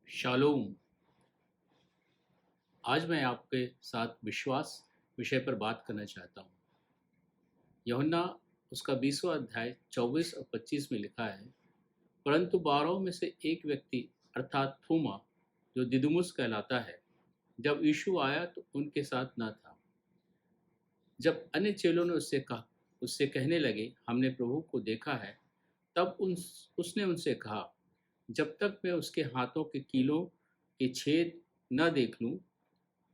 Shalom. आज मैं आपके साथ विश्वास विषय पर बात करना चाहता हूँ। यूहन्ना उसका 20वां अध्याय 24 और 25 में लिखा है, परंतु 12 में से एक व्यक्ति अर्थात थोमा, जो दिदुमुस कहलाता है, जब यीशु आया तो उनके साथ न था। जब अन्य चेलों ने उससे कहने लगे, हमने प्रभु को देखा है, तब उसने उनसे कहा, जब तक मैं उसके हाथों के कीलों के छेद न देख लूं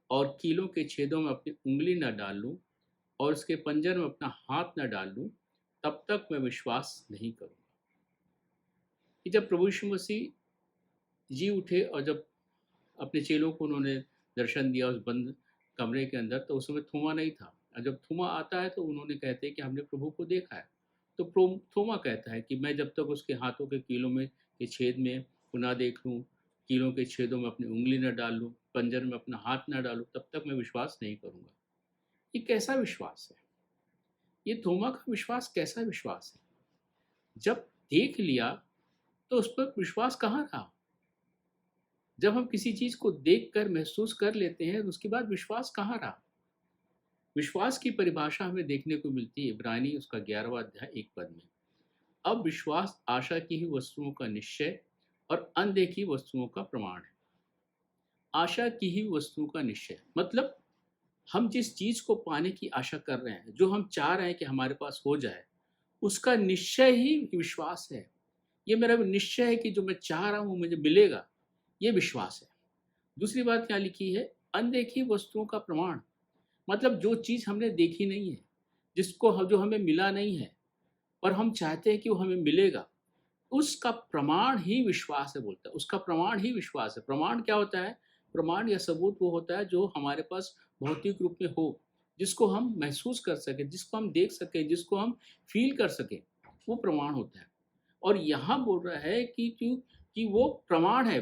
और कीलों के छेदों में अपनी उंगली न डाल लूं और उसके पंजर में अपना हाथ न डाल लूं, तब तक मैं विश्वास नहीं करूंगा। कि जब प्रभु यीशु मसीह जी उठे और जब अपने चेलों को उन्होंने दर्शन दिया उस बंद कमरे के अंदर, तो उस समय थोमा नहीं था। और जब थोमा आता है तो उन्होंने कहते हैं कि हमने प्रभु को देखा है। तो थोमा कहता है कि मैं जब तक उसके हाथों के कीलों में के छेद में को ना देख लूँ, कीलों के छेदों में अपनी उंगली न डाल लूँ, पंजर में अपना हाथ न डालूँ, तब तक मैं विश्वास नहीं करूँगा। ये कैसा विश्वास है? ये थोमा का विश्वास कैसा विश्वास है? जब देख लिया तो उस पर विश्वास कहाँ रहा? जब हम किसी चीज़ को देखकर महसूस कर लेते हैं, तो उसके बाद विश्वास कहाँ रहा? विश्वास की परिभाषा हमें देखने को मिलती है इब्रानी उसका 11वां अध्याय 1 पद में। अब विश्वास आशा की ही वस्तुओं का निश्चय और अनदेखी वस्तुओं का प्रमाण है। आशा की ही वस्तुओं का निश्चय मतलब हम जिस चीज़ को पाने की आशा कर रहे हैं, जो हम चाह रहे हैं कि हमारे पास हो जाए, उसका निश्चय ही विश्वास है। ये मेरा निश्चय है कि जो मैं चाह रहा हूँ वो मुझे मिलेगा, ये विश्वास है। दूसरी बात क्या लिखी है? अनदेखी वस्तुओं का प्रमाण मतलब जो चीज़ हमने देखी नहीं है, जो हमें मिला नहीं है, पर हम चाहते हैं कि वो हमें मिलेगा, उसका प्रमाण ही विश्वास है बोलता है। उसका प्रमाण ही विश्वास है। प्रमाण क्या होता है? प्रमाण या सबूत वो होता है जो हमारे पास भौतिक रूप में हो, जिसको हम महसूस कर सकें, जिसको हम देख सकें, जिसको हम फ़ील कर सकें, वो प्रमाण होता है। और यहाँ बोल रहा है कि वो प्रमाण है,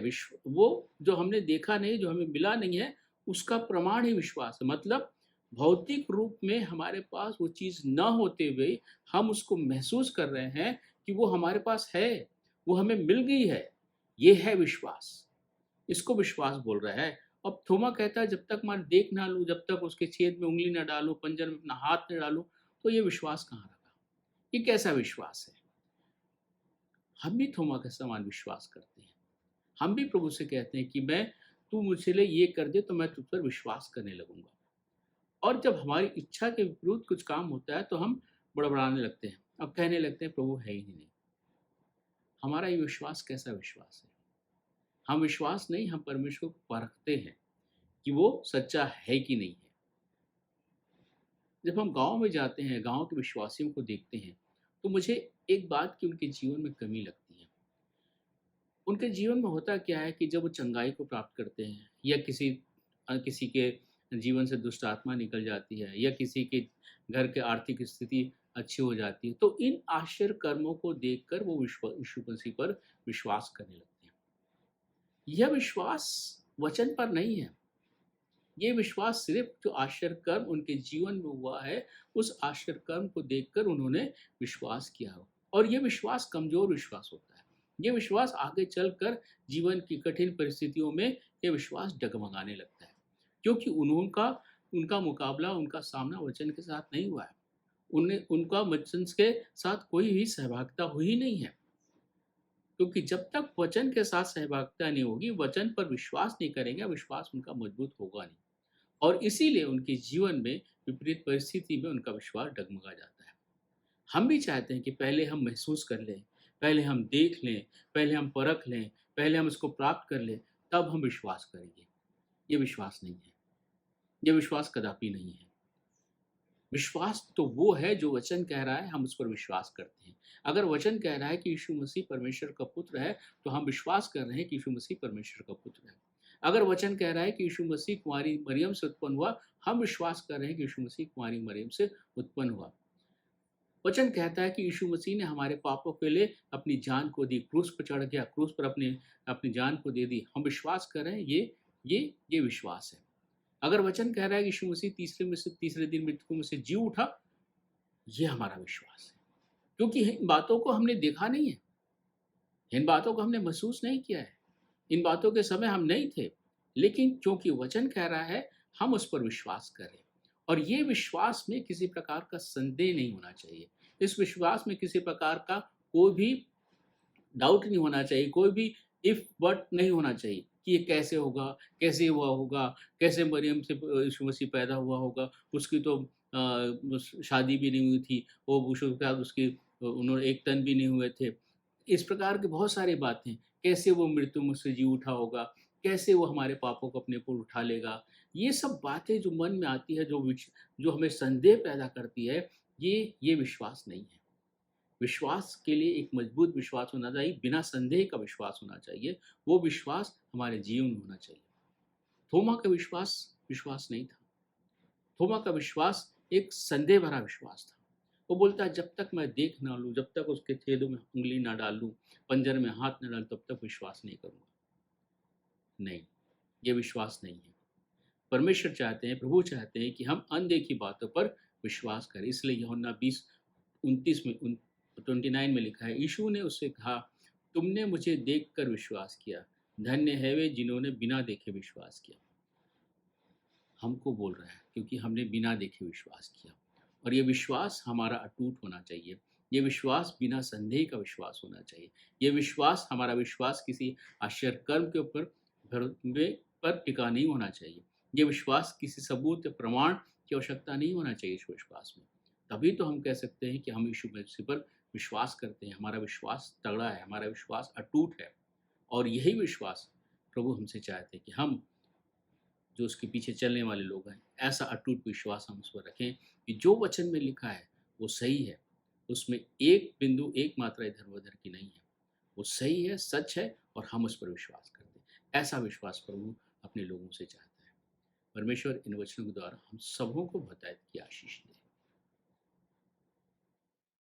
वो जो हमने देखा नहीं, जो हमें मिला नहीं है, उसका प्रमाण ही विश्वास है। मतलब भौतिक रूप में हमारे पास वो चीज़ न होते हुए हम उसको महसूस कर रहे हैं कि वो हमारे पास है, वो हमें मिल गई है। ये है विश्वास। इसको विश्वास बोल रहा है। अब थोमा कहता है जब तक मैं देख ना लूँ, जब तक उसके छेद में उँगली ना डालूँ, पंजर में अपना हाथ ना डालूँ, तो ये विश्वास कहाँ रहा? ये कैसा विश्वास है? हम भी थोमा के समान विश्वास करते हैं। हम भी प्रभु से कहते हैं कि तू मुझे लिए ये कर दे तो मैं तुझ पर विश्वास करने लगूँगा। और जब हमारी इच्छा के विपरीत कुछ काम होता है तो हम बड़बड़ाने लगते हैं। अब कहने लगते हैं प्रभु है ही नहीं। हमारा ये विश्वास कैसा विश्वास है? हम विश्वास नहीं, हम परमेश्वर को परखते हैं कि वो सच्चा है कि नहीं है। जब हम गाँव में जाते हैं, गाँव के विश्वासियों को देखते हैं, तो मुझे एक बात की उनके जीवन में कमी लगती है। उनके जीवन में होता क्या है कि जब वो चंगाई को प्राप्त करते हैं या किसी के जीवन से दुष्ट आत्मा निकल जाती है या किसी के घर के आर्थिक स्थिति अच्छी हो जाती है, तो इन आश्चर्य कर्मों को देखकर वो यीशु मसीह पर विश्वास करने लगते हैं। यह विश्वास वचन पर नहीं है। ये विश्वास सिर्फ जो आश्चर्य कर्म उनके जीवन में हुआ है, उस आश्चर्य कर्म को देखकर उन्होंने विश्वास किया हो। और ये विश्वास कमज़ोर विश्वास होता है। ये विश्वास आगे चलकर जीवन की कठिन परिस्थितियों में ये विश्वास डगमगाने लगता है, क्योंकि उनका मुकाबला, उनका सामना वचन के साथ नहीं हुआ है। उनका वचन के साथ कोई भी सहभागिता हुई नहीं है। क्योंकि जब तक वचन के साथ सहभागिता नहीं होगी, वचन पर विश्वास नहीं करेंगे, विश्वास उनका मजबूत होगा नहीं। और इसीलिए उनके जीवन में विपरीत परिस्थिति में उनका विश्वास डगमगा जाता है। हम भी चाहते हैं कि पहले हम महसूस कर लें, पहले हम देख लें, पहले हम परख लें, पहले हम इसको प्राप्त कर लें, तब हम विश्वास करेंगे। ये विश्वास नहीं है। ये विश्वास कदापि नहीं है। विश्वास तो वो है जो वचन कह रहा है, हम उस पर विश्वास करते हैं। अगर वचन कह रहा है कि यीशु मसीह परमेश्वर का पुत्र है, तो हम विश्वास कर रहे हैं कि यीशु मसीह परमेश्वर का पुत्र है। अगर वचन कह रहा है कि यीशु मसीह कुंवारी मरियम से उत्पन्न हुआ, हम विश्वास कर रहे हैं कि यीशु मसीह कुंवारी मरियम से उत्पन्न हुआ। वचन कहता है कि यीशु मसीह ने हमारे पापों के लिए अपनी जान को दी, क्रूस पर चढ़ गया, क्रूस पर अपनी जान को दे दी। हम विश्वास कर रहे हैं, ये विश्वास है। अगर वचन कह रहा है कि यीशु मसीह तीसरे दिन मृतकों में से जी उठा, ये हमारा विश्वास है। क्योंकि इन बातों को हमने देखा नहीं है, इन बातों को हमने महसूस नहीं किया है, इन बातों के समय हम नहीं थे, लेकिन क्योंकि वचन कह रहा है, हम उस पर विश्वास करें। और ये विश्वास में किसी प्रकार का संदेह नहीं होना चाहिए। इस विश्वास में किसी प्रकार का कोई भी डाउट नहीं होना चाहिए, कोई भी इफ बट नहीं होना चाहिए कि ये कैसे होगा, कैसे हुआ होगा, कैसे मरियम से यीशु मसीह पैदा हुआ होगा, उसकी तो शादी भी नहीं हुई थी, वो उसके बाद उसकी उन्होंने एक तन भी नहीं हुए थे। इस प्रकार की बहुत सारी बातें, कैसे वो मृत्यु में से जी उठा होगा, कैसे वो हमारे पापों को अपने ऊपर उठा लेगा, ये सब बातें जो मन में आती है, जो हमें संदेह पैदा करती है, ये विश्वास नहीं है। विश्वास के लिए एक मजबूत विश्वास होना चाहिए, बिना संदेह का विश्वास होना चाहिए। वो विश्वास हमारे जीवन में होना चाहिए। थोमा का विश्वास विश्वास नहीं था। थोमा का विश्वास एक संदेह भरा विश्वास था। वो बोलता है, जब तक मैं देख ना लूँ, जब तक उसके छेदों में उँगली ना डालूँ, पंजर में हाथ ना डालूँ, तब तक विश्वास नहीं करूँगा। नहीं, ये विश्वास नहीं है। परमेश्वर चाहते हैं, प्रभु चाहते हैं कि हम अनदेखी बातों पर विश्वास करें। इसलिए यूहन्ना 20:29 में 29 में लिखा है, यीशु ने उससे कहा, तुमने मुझे देखकर विश्वास किया, धन्य है वे जिन्होंने बिना देखे विश्वास किया। हमको बोल रहा है क्योंकि हमने बिना देखे विश्वास किया, और ये विश्वास हमारा अटूट होना चाहिए। ये विश्वास बिना संदेह का विश्वास होना चाहिए। ये विश्वास, हमारा विश्वास किसी आश्चर्य कर्म के ऊपर पर टिका नहीं होना चाहिए। ये विश्वास किसी सबूत या प्रमाण की आवश्यकता नहीं होना चाहिए इस विश्वास में। तभी तो हम कह सकते हैं कि हम यीशु मसीह पर विश्वास करते हैं, हमारा विश्वास तगड़ा है, हमारा विश्वास अटूट है। और यही विश्वास प्रभु हमसे चाहते हैं कि हम जो उसके पीछे चलने वाले लोग हैं, ऐसा अटूट विश्वास हम उस पर रखें कि जो वचन में लिखा है वो सही है, उसमें एक बिंदु एक मात्रा इधर-उधर की नहीं है। वो सही है, सच है, और हम उस पर विश्वास करते हैं। ऐसा विश्वास प्रभु अपने लोगों से चाहता है। परमेश्वर इन वचनों के द्वारा हम सबों को बहुतायत की आशीष दे।